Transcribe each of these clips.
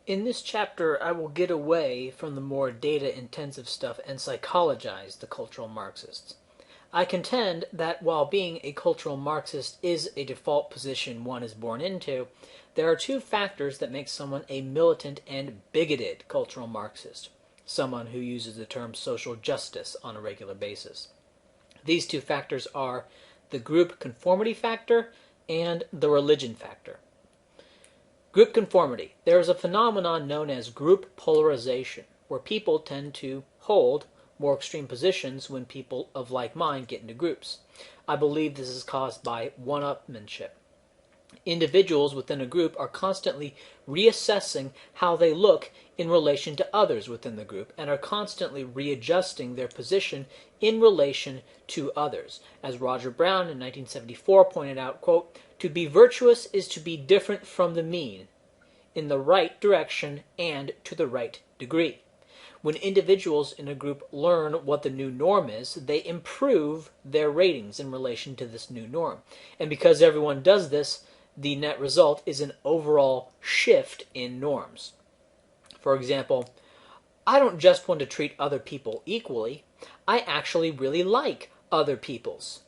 In this chapter, I will get away from the more data-intensive stuff and psychologize the cultural Marxists. I contend that while being a cultural Marxist is a default position one is born into, there are two factors that make someone a militant and bigoted cultural Marxist, someone who uses the term social justice on a regular basis. These two factors are the group conformity factor and the religion factor. Group conformity. There is a phenomenon known as group polarization, where people tend to hold more extreme positions when people of like mind get into groups. I believe this is caused by one-upmanship. Individuals within a group are constantly reassessing how they look in relation to others within the group and are constantly readjusting their position in relation to others. As Roger Brown in 1974 pointed out, quote, "To be virtuous is to be different from the mean, in the right direction and to the right degree." When individuals in a group learn what the new norm is, they improve their ratings in relation to this new norm. And because everyone does this, the net result is an overall shift in norms. For example, I don't just want to treat other people equally, I actually really like other people's.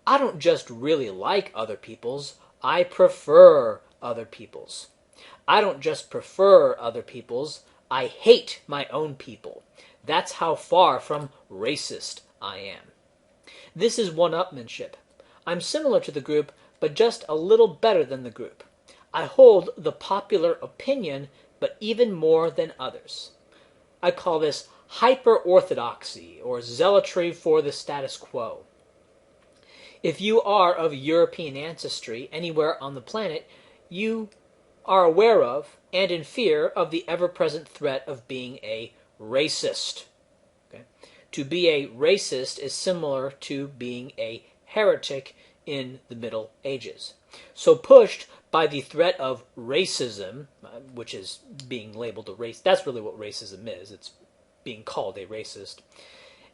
I don't just really like other people's, I prefer other people's. I don't just prefer other people's, I hate my own people. That's how far from racist I am. This is one-upmanship. I'm similar to the group, but just a little better than the group. I hold the popular opinion, but even more than others. I call this hyper-orthodoxy, or zealotry for the status quo. If you are of European ancestry anywhere on the planet, you are aware of and in fear of the ever-present threat of being a racist. Okay? To be a racist is similar to being a heretic in the Middle Ages. So pushed by the threat of racism, which is being labeled a race, that's really what racism is, it's being called a racist,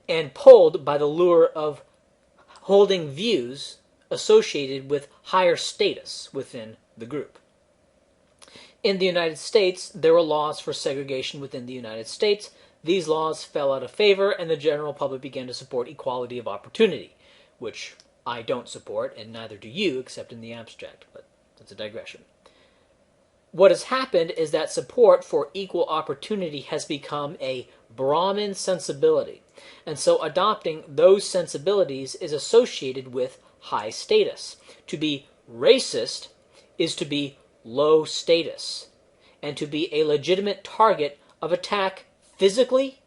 and pulled by the lure of holding views associated with higher status within the group. In the United States, there were laws for segregation within the United States. These laws fell out of favor, and the general public began to support equality of opportunity, which I don't support, and neither do you, except in the abstract, but that's a digression. What has happened is that support for equal opportunity has become a Brahmin sensibility, and so adopting those sensibilities is associated with high status. To be racist is to be low status, and to be a legitimate target of attack physically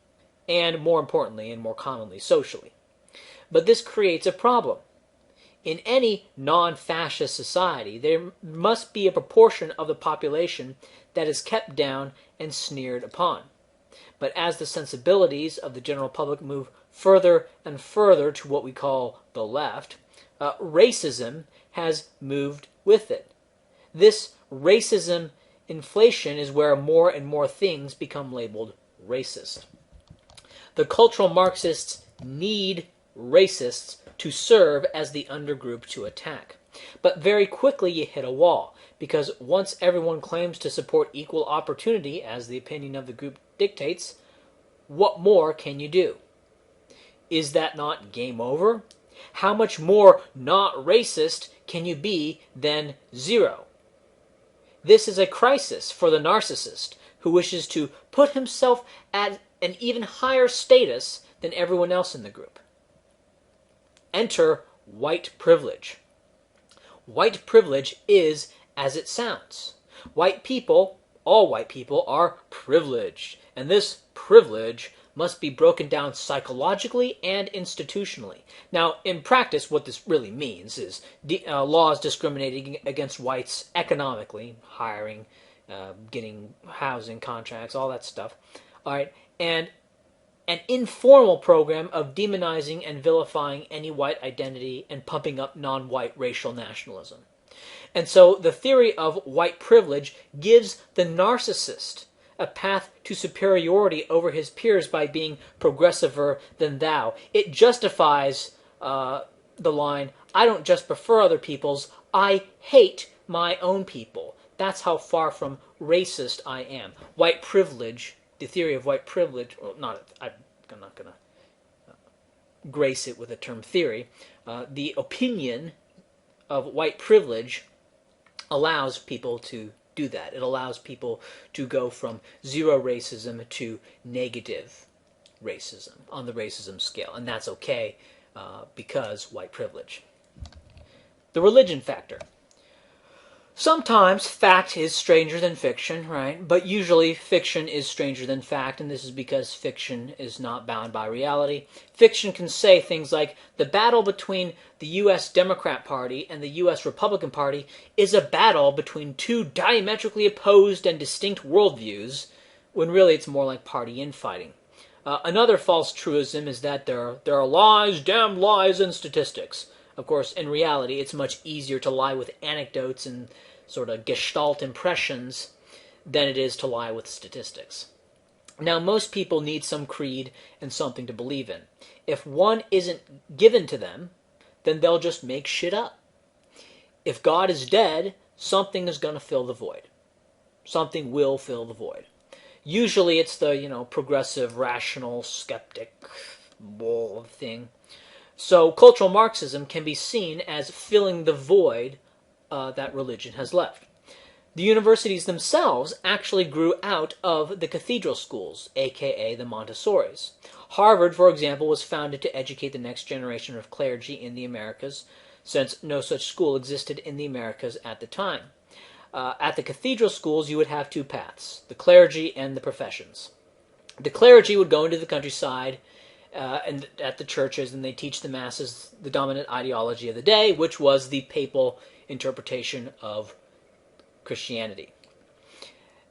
and, more importantly and more commonly, socially. But this creates a problem. In any non-fascist society, there must be a proportion of the population that is kept down and sneered upon. But as the sensibilities of the general public move further and further to what we call the left, racism has moved with it. This racism inflation is where more and more things become labeled racist. The cultural Marxists need racists to serve as the undergroup to attack. But very quickly you hit a wall, because once everyone claims to support equal opportunity, as the opinion of the group dictates, what more can you do? Is that not game over? How much more not racist can you be than zero? This is a crisis for the narcissist, who wishes to put himself at an even higher status than everyone else in the group. Enter white privilege. White privilege is as it sounds. White people, all white people, are privileged, and this privilege must be broken down psychologically and institutionally. Now, in practice, what this really means is laws discriminating against whites economically, hiring, getting housing contracts, all that stuff. All right, and an informal program of demonizing and vilifying any white identity and pumping up non-white racial nationalism. And so the theory of white privilege gives the narcissist a path to superiority over his peers by being progressiver than thou. It justifies the line, I don't just prefer other people's, I hate my own people. That's how far from racist I am. White privilege, the theory of white privilege, well, I'm not going to grace it with the term theory. The opinion of white privilege allows people to do that. It allows people to go from zero racism to negative racism on the racism scale, and that's okay because white privilege. The religion factor. Sometimes fact is stranger than fiction, right? But usually fiction is stranger than fact, and this is because fiction is not bound by reality. Fiction can say things like, the battle between the U.S. Democrat Party and the U.S. Republican Party is a battle between two diametrically opposed and distinct worldviews, when really it's more like party infighting. Another false truism is that there are lies, damned lies, and statistics. Of course, in reality, it's much easier to lie with anecdotes and sort of gestalt impressions than it is to lie with statistics. Now, most people need some creed and something to believe in. If one isn't given to them, then they'll just make shit up. If God is dead, something is going to fill the void. Something will fill the void. Usually it's the, progressive, rational, skeptic bull thing. So cultural Marxism can be seen as filling the void that religion has left. The universities themselves actually grew out of the cathedral schools, aka the Montessoris. Harvard, for example, was founded to educate the next generation of clergy in the Americas, since no such school existed in the Americas at the time. At the cathedral schools, you would have two paths, the clergy and the professions. The clergy would go into the countryside and at the churches, and they teach the masses the dominant ideology of the day, which was the papal interpretation of Christianity.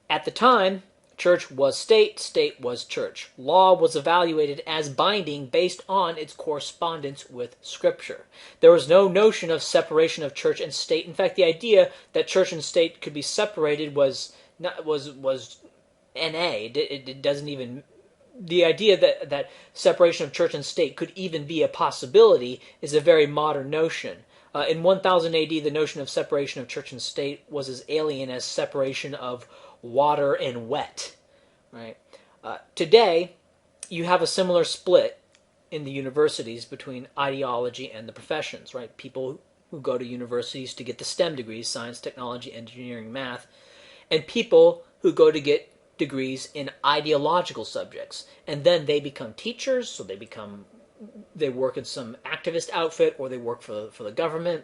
At the time, church was state, state was church. Law was evaluated as binding based on its correspondence with Scripture. There was no notion of separation of church and state. In fact, the idea that church and state could be separated was N.A. It doesn't even... The idea that separation of church and state could even be a possibility is a very modern notion. In 1000 AD, the notion of separation of church and state was as alien as separation of water and wet. Right? Today, you have a similar split in the universities between ideology and the professions. Right? People who go to universities to get the STEM degrees, science, technology, engineering, math, and people who go to get degrees in ideological subjects, and then they become teachers, so they work in some activist outfit, or they work for the government,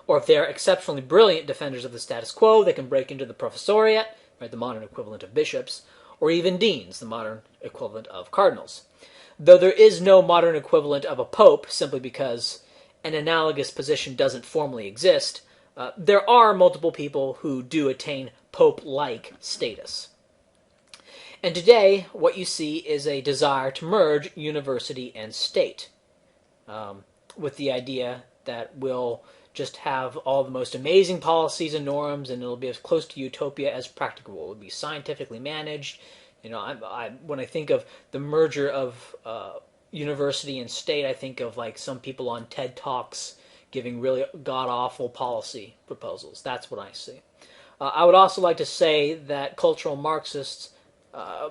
or if they're exceptionally brilliant defenders of the status quo, they can break into the professoriate, right, the modern equivalent of bishops, or even deans, the modern equivalent of cardinals. Though there is no modern equivalent of a pope, simply because an analogous position doesn't formally exist, there are multiple people who do attain pope-like status. And today, what you see is a desire to merge university and state, with the idea that we'll just have all the most amazing policies and norms, and it'll be as close to utopia as practicable. It'll be scientifically managed. When I think of the merger of university and state, I think of like some people on TED Talks giving really god-awful policy proposals. That's what I see. I would also like to say that cultural Marxists,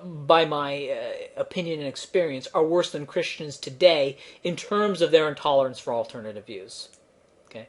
by my opinion and experience, are worse than Christians today in terms of their intolerance for alternative views. Okay?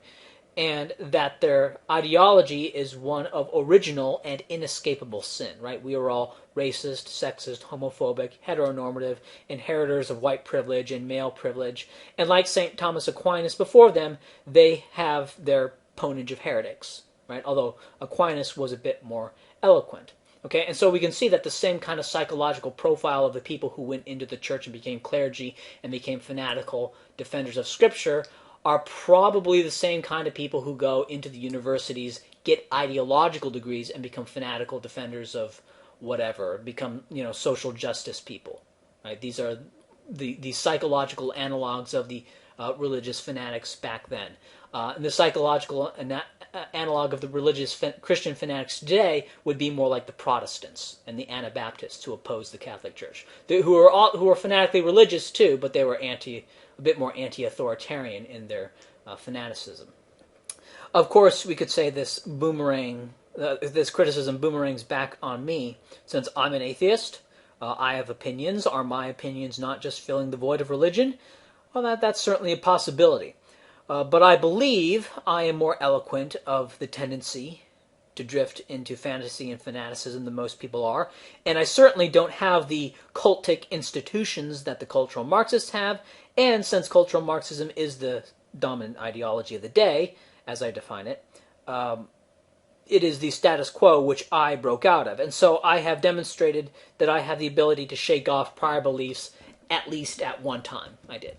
And that their ideology is one of original and inescapable sin, right? We are all racist, sexist, homophobic, heteronormative, inheritors of white privilege and male privilege. And like St. Thomas Aquinas before them, they have their ponage of heretics, right? Although Aquinas was a bit more eloquent. Okay, and so we can see that the same kind of psychological profile of the people who went into the church and became clergy and became fanatical defenders of Scripture are probably the same kind of people who go into the universities, get ideological degrees, and become fanatical defenders of whatever, become, social justice people. Right? These are the psychological analogs of the religious fanatics back then. And the psychological analog of the religious Christian fanatics today would be more like the Protestants and the Anabaptists who oppose the Catholic Church, who are fanatically religious too, but they were a bit more anti-authoritarian in their fanaticism. Of course, we could say this boomerang this criticism boomerangs back on me, since I'm an atheist. I have opinions. Are my opinions not just filling the void of religion? Well, that's certainly a possibility. But I believe I am more eloquent of the tendency to drift into fantasy and fanaticism than most people are. And I certainly don't have the cultic institutions that the cultural Marxists have. And since cultural Marxism is the dominant ideology of the day, as I define it, it is the status quo which I broke out of. And so I have demonstrated that I have the ability to shake off prior beliefs, at least at one time. I did.